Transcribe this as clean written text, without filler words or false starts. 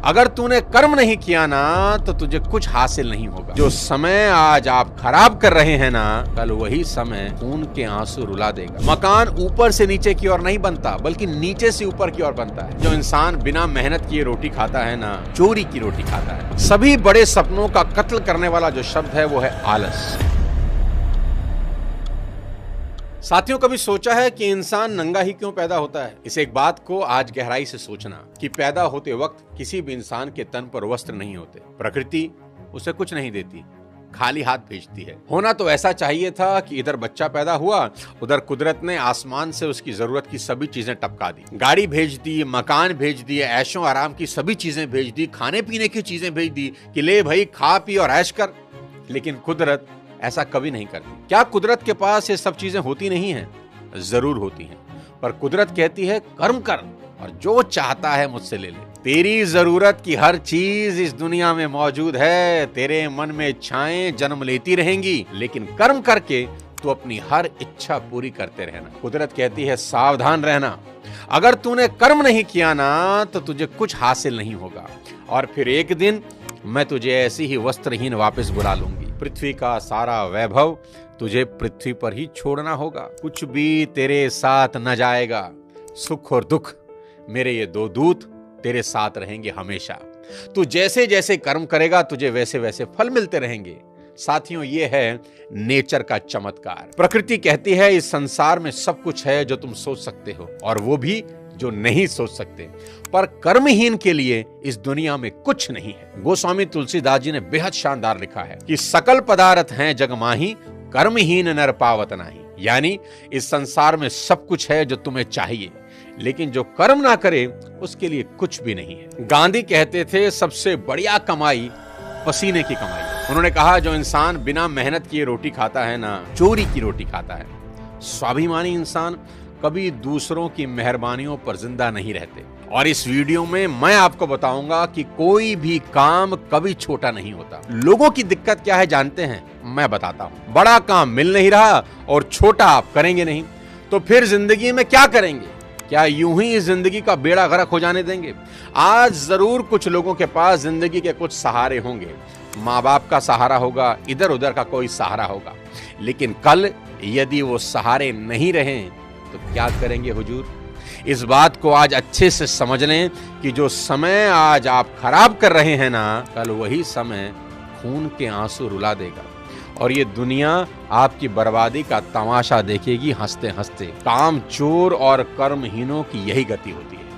अगर तूने कर्म नहीं किया ना तो तुझे कुछ हासिल नहीं होगा। जो समय आज आप खराब कर रहे हैं ना, कल वही समय खून के आंसू रुला देगा। मकान ऊपर से नीचे की ओर नहीं बनता, बल्कि नीचे से ऊपर की ओर बनता है। जो इंसान बिना मेहनत किए रोटी खाता है ना, चोरी की रोटी खाता है। सभी बड़े सपनों का कत्ल करने वाला जो शब्द है वो है आलस। साथियों, कभी सोचा है कि इंसान नंगा ही क्यों पैदा होता है? इस एक बात को आज गहराई से सोचना कि पैदा होते वक्त किसी भी इंसान के तन पर वस्त्र नहीं होते। प्रकृति उसे कुछ नहीं देती, खाली हाथ भेजती है। होना तो ऐसा चाहिए था कि इधर बच्चा पैदा हुआ, उधर कुदरत ने आसमान से उसकी जरूरत की सभी चीजें टपका दी। गाड़ी भेज दी, मकान भेज दिए, ऐशो आराम की सभी चीजें भेज दी, खाने पीने की चीजें भेज दी कि ले भाई खा पी और ऐश कर। लेकिन कुदरत ऐसा कभी नहीं करती। क्या कुदरत के पास ये सब चीजें होती नहीं हैं? जरूर होती हैं, पर कुदरत कहती है कर्म कर और जो चाहता है मुझसे ले ले। तेरी जरूरत की हर चीज इस दुनिया में मौजूद है। तेरे मन में इच्छाएं जन्म लेती रहेंगी, लेकिन कर्म करके तू अपनी हर इच्छा पूरी करते रहना। कुदरत कहती है सावधान रहना, अगर तूने कर्म नहीं किया ना तो तुझे कुछ हासिल नहीं होगा, और फिर एक दिन मैं तुझे ऐसी ही वस्त्रहीन वापस बुला लूंगी। पृथ्वी का सारा वैभव तुझे पृथ्वी पर ही छोड़ना होगा। कुछ भी तेरे साथ न जाएगा। सुख और दुख मेरे ये दो दूत तेरे साथ रहेंगे हमेशा। तू जैसे जैसे कर्म करेगा तुझे वैसे वैसे फल मिलते रहेंगे। साथियों, ये है नेचर का चमत्कार। प्रकृति कहती है इस संसार में सब कुछ है जो तुम सोच सकते हो, और वो भी जो नहीं सोच सकते। पर कर्महीन के लिए इस दुनिया में कुछ नहीं है। गोस्वामी तुलसीदास जी ने बेहद शानदार लिखा है कि सकल पदार्थ हैं जग माही, कर्महीन नर पावत नाही। यानी इस संसार में सब कुछ है जो तुम्हें चाहिए, लेकिन जो कर्म ना करे उसके लिए कुछ भी नहीं है। गांधी कहते थे सबसे बढ़िया कमाई पसीने की कमाई। उन्होंने कहा जो इंसान बिना मेहनत किए रोटी खाता है ना, चोरी की रोटी खाता है। स्वाभिमानी इंसान कभी दूसरों की मेहरबानियों पर जिंदा नहीं रहते। और इस वीडियो में मैं आपको बताऊंगा कि कोई भी काम कभी छोटा नहीं होता। लोगों की दिक्कत क्या है जानते हैं? मैं बताता हूं। बड़ा काम मिल नहीं रहा और छोटा आप करेंगे नहीं, तो फिर जिंदगी में क्या करेंगे? क्या यूं ही जिंदगी का बेड़ा गर्क हो जाने देंगे? आज जरूर कुछ लोगों के पास जिंदगी के कुछ सहारे होंगे। माँ बाप का सहारा होगा, इधर उधर का कोई सहारा होगा, लेकिन कल यदि वो सहारे नहीं रहे तो क्या करेंगे हुजूर? इस बात को आज अच्छे से समझ लें कि जो समय आज आप खराब कर रहे हैं ना, कल वही समय खून के आंसू रुला देगा, और ये दुनिया आपकी बर्बादी का तमाशा देखेगी हंसते हंसते। काम चोर और कर्महीनों की यही गति होती है।